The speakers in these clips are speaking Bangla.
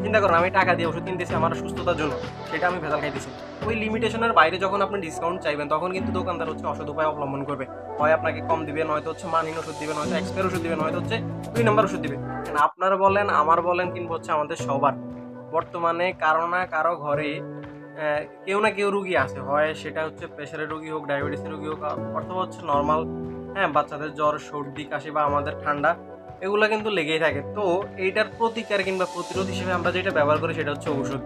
চিন্তা করুন, আমি টাকা দিয়ে ওষুধ কিনতেছি আমার সুস্থতার জন্য, সেটা আমি ভেজাল খাইতেছি। ওই লিমিটেশনের বাইরে যখন আপনি ডিসকাউন্ট চাইবেন তখন কিন্তু দোকানদার হচ্ছে অসৎ উপায় অবলম্বন করবে। হয় আপনাকে কম দিবে, নয়তো হচ্ছে মানহীন ওষুধ দিবে, নয়তো এক্সপায়ার ওষুধ দিবে, নয়তো হচ্ছে ২ নাম্বার ওষুধ দিবে। আপনার বলেন, আমার বলেন, কিংবা হচ্ছে আমাদের সবার বর্তমানে কারো না কারো ঘরে কেউ না কেউ রুগী আছে। হয় সেটা হচ্ছে প্রেশারের রুগী হোক, ডায়াবেটিসের রুগী হোক, অথবা হচ্ছে নর্মাল বাচ্চাদের জ্বর, সর্দি, কাশি বা আমাদের ঠান্ডা, এগুলো কিন্তু লেগেই থাকে। তো এইটার প্রতিকার কিংবা প্রতিরোধ হিসেবে আমরা যেটা ব্যবহার করি সেটা হচ্ছে ওষুধ।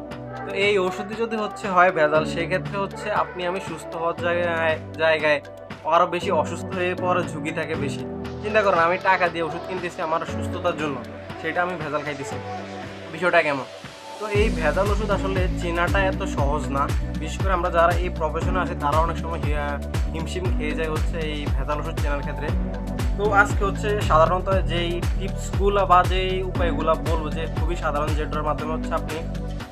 তো এই ওষুধই যদি হচ্ছে হয় ভেজাল, সেক্ষেত্রে হচ্ছে আপনি আমি সুস্থ হওয়ার জায়গায় আরও বেশি অসুস্থ হয়ে পড়ার ঝুঁকি থাকে বেশি। চিন্তা করেন, আমি টাকা দিয়ে ওষুধ কিনতেছি আমার সুস্থতার জন্য, সেটা আমি ভেজাল খাইতেছি। বিষয়টা কেমন? তো এই ভেজাল ওষুধ আসলে চেনাটা এত সহজ না। বিশেষ করে আমরা যারা এই প্রফেশনে আছি তারা অনেক সময় হিমশিম খেয়ে যায় হচ্ছে এই ভেজাল ওষুধ চেনার ক্ষেত্রে। তো আজকে হচ্ছে সাধারণত যেই টিপসগুলো বা যেই উপায়গুলো বলবো, যে খুবই সাধারণ, যেটার মাধ্যমে হচ্ছে আপনি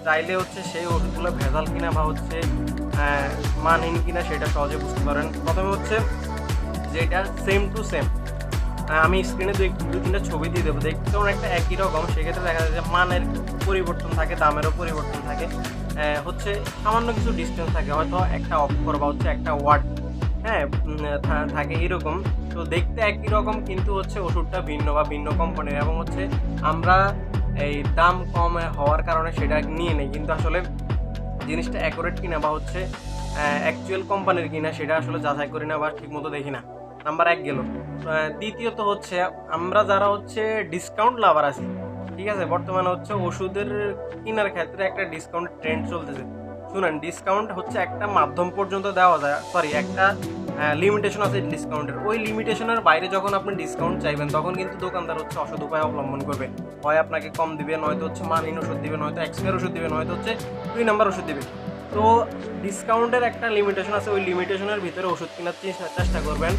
চাইলে হচ্ছে সেই ওষুধগুলো ভেজাল কিনা বা হচ্ছে মানহীন কিনা সেটা সহজে বুঝতে পারেন। প্রথমে হচ্ছে যেটা সেম টু সেম, আমি স্ক্রিনে দুই তিনটা ছবি দিয়ে দেবো, দেখতে অনেকটা একই রকম, সেক্ষেত্রে দেখা যায় যে মানের পরিবর্তন থাকে, দামেরও পরিবর্তন থাকে, হচ্ছে সামান্য কিছু ডিস্টেন্স থাকে, হয়তো একটা অক্ষর বা হচ্ছে একটা ওয়ার্ড থাকে এরকম। তো দেখতে একই রকম কিন্তু হচ্ছে ওষুধটা ভিন্ন বা ভিন্ন কোম্পানির, এবং হচ্ছে আমরা এই দাম কম হওয়ার কারণে সেটা নিয়ে নেই, কিন্তু আসলে জিনিসটা অ্যাকুরেট কিনা বা হচ্ছে অ্যাকচুয়াল কোম্পানির কিনা সেটা আসলে যাচাই করি না বা ঠিকমতো দেখি না। নাম্বার ১ গেল। দ্বিতীয়ত হচ্ছে আমরা যারা হচ্ছে ডিসকাউন্ট লাভার আছি, ঠিক আছে? বর্তমানে হচ্ছে ওষুধের কেনার ক্ষেত্রে একটা ডিসকাউন্ট ট্রেন্ড চলতেছে। শুনেন, ডিসকাউন্ট হচ্ছে একটা মাধ্যম পর্যন্ত দেওয়া যায়, সরি একটা লিমিটেশন আছে ডিসকাউন্টের। ওই লিমিটেশনের বাইরে যখন আপনি ডিসকাউন্ট চাইবেন তখন কিন্তু দোকানদার হচ্ছে অসৎ উপায় অবলম্বন করবে। হয় আপনাকে কম দিবে, নয়তো হচ্ছে মানহীন ওষুধ দিবে, নয়তো এক্সপায়ার ওষুধ দিবে, নয়তো হচ্ছে ২ নাম্বার ওষুধ দিবে। তো ডিসকাউন্টের একটা লিমিটেশন আছে, ওই লিমিটেশনের ভিতরে ওষুধ কেনার চেষ্টা করবেন,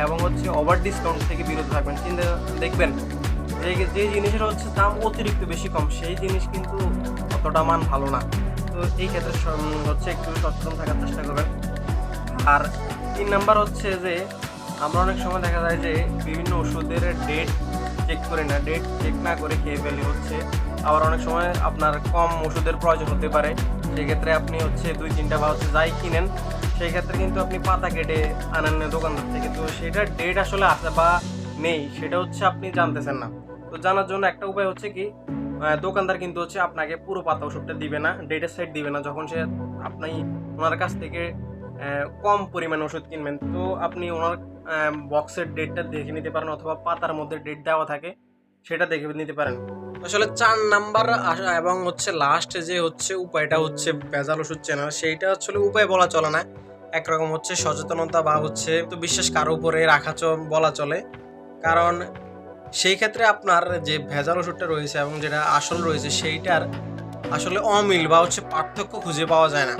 এবং হচ্ছে ওভার ডিসকাউন্ট থেকে বিরত থাকবেন। কিন্তু দেখবেন যে জিনিসের হচ্ছে দাম অতিরিক্ত বেশি কম, সেই জিনিস কিন্তু অতটা মান ভালো না। তো এই ক্ষেত্রে হচ্ছে একটু সচেতন থাকার চেষ্টা করবেন। আর ৩ নাম্বার হচ্ছে যে আমরা অনেক সময় দেখা যায় যে বিভিন্ন ওষুধের ডেট চেক করি না, ডেট চেক না করে খেয়ে ফেলি হচ্ছে। আবার অনেক সময় আপনার কম ওষুধের প্রয়োজন হতে পারে, সেক্ষেত্রে আপনি হচ্ছে ২-৩টা বা হচ্ছে যাই কিনেন, সেই ক্ষেত্রে কিন্তু আপনি পাতা কেটে আনেন দোকানদার থেকে। তো সেটার ডেট আসলে আছে বা নেই সেটা হচ্ছে আপনি জানতেছেন না। তো জানার জন্য একটা উপায় হচ্ছে কি, দোকানদার কিন্তু হচ্ছে আপনাকে পুরো পাতা ওষুধটা দিবে না, ডেটের সাইড দিবে না। যখন সে আপনি ওনার কাছ থেকে কম পরিমাণে ওষুধ কিনবেন, তো আপনি ওনার বক্সের ডেটটা দেখে নিতে পারেন, অথবা পাতার মধ্যে ডেট দেওয়া থাকে সেটা দেখে নিতে পারেন। আসলে ৪ নাম্বার এবং হচ্ছে লাস্ট যে হচ্ছে উপায়টা হচ্ছে ভেজাল ওষুধ চেনার, সেইটা আসলে উপায় বলা চলে না, একরকম হচ্ছে সচেতনতা বা হচ্ছে তো বিশ্বাস কারো উপরে রাখা বলা চলে। কারণ সেই ক্ষেত্রে আপনার যে ভেজাল ওষুধটা রয়েছে এবং যেটা আসল রয়েছে সেইটার আসলে অমিল বা হচ্ছে পার্থক্য খুঁজে পাওয়া যায় না।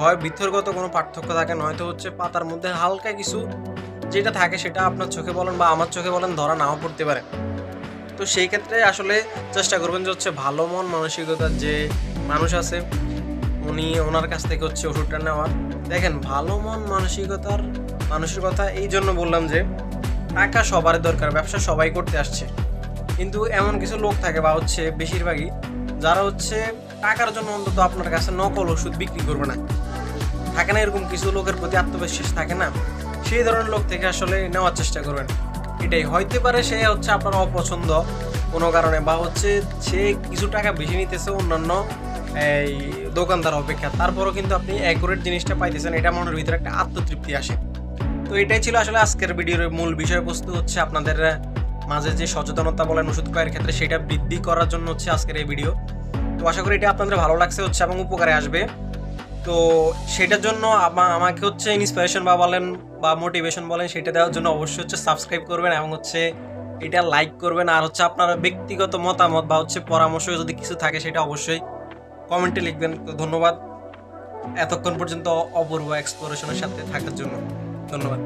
হয় ভিতরগত কোনো পার্থক্য থাকে, নয়তো হচ্ছে পাতার মধ্যে হালকা কিছু যেটা থাকে সেটা আপনার চোখে বলেন বা আমার চোখে বলেন ধরা নাও পড়তে পারে। তো সেই ক্ষেত্রে আসলে চেষ্টা করবেন যে হচ্ছে ভালো মন মানসিকতার যে মানুষ আছে ওনার কাছ থেকে হচ্ছে ওষুধটা নেওয়ার। দেখেন, ভালো মন মানসিকতার মানুষের কথা এই জন্য বললাম যে টাকা সবারই দরকার, ব্যবসা সবাই করতে আসছে, কিন্তু এমন কিছু লোক থাকে বা হচ্ছে বেশিরভাগই যারা হচ্ছে টাকার জন্য অন্তত আপনার কাছে নকল ওষুধ বিক্রি করবে না। থাকে না এরকম কিছু লোকের প্রতি আত্মবিশ্বাস থাকে না, সেই ধরনের লোক থেকে আসলে নেওয়ার চেষ্টা করবেন। এটাই হইতে পারে সে হচ্ছে আপনার অপছন্দ কোনো কারণে, বা হচ্ছে সে কিছু টাকা বেশি নিতেছে অন্যান্য এই দোকানদার অপেক্ষা, তারপরও কিন্তু আপনি অ্যাকুরেট জিনিসটা পাইতেছেন, এটা মনের ভিতরে একটা আত্মতৃপ্তি আসে। তো এটাই ছিল আসলে আজকের ভিডিওর মূল বিষয়বস্তু, হচ্ছে আপনাদের মাঝে যে সচেতনতা বলেন ওষুধ ক্রয়ের ক্ষেত্রে সেটা বৃদ্ধি করার জন্য হচ্ছে আজকের এই ভিডিও। তো আশা করি এটা আপনাদের ভালো লাগছে হচ্ছে এবং উপকারে আসবে। তো সেটার জন্য আমাকে হচ্ছে ইন্সপিরেশন বা বলেন বা মোটিভেশন বলেন, সেটা দেওয়ার জন্য অবশ্যই হচ্ছে সাবস্ক্রাইব করবেন এবং হচ্ছে এটা লাইক করবেন। আর হচ্ছে আপনার ব্যক্তিগত মতামত বা হচ্ছে পরামর্শ যদি কিছু থাকে সেটা অবশ্যই কমেন্টে লিখবেন। তো ধন্যবাদ এতক্ষণ পর্যন্ত অপূর্ব এক্সপ্লোরেশনের সাথে থাকার জন্য, ধন্যবাদ।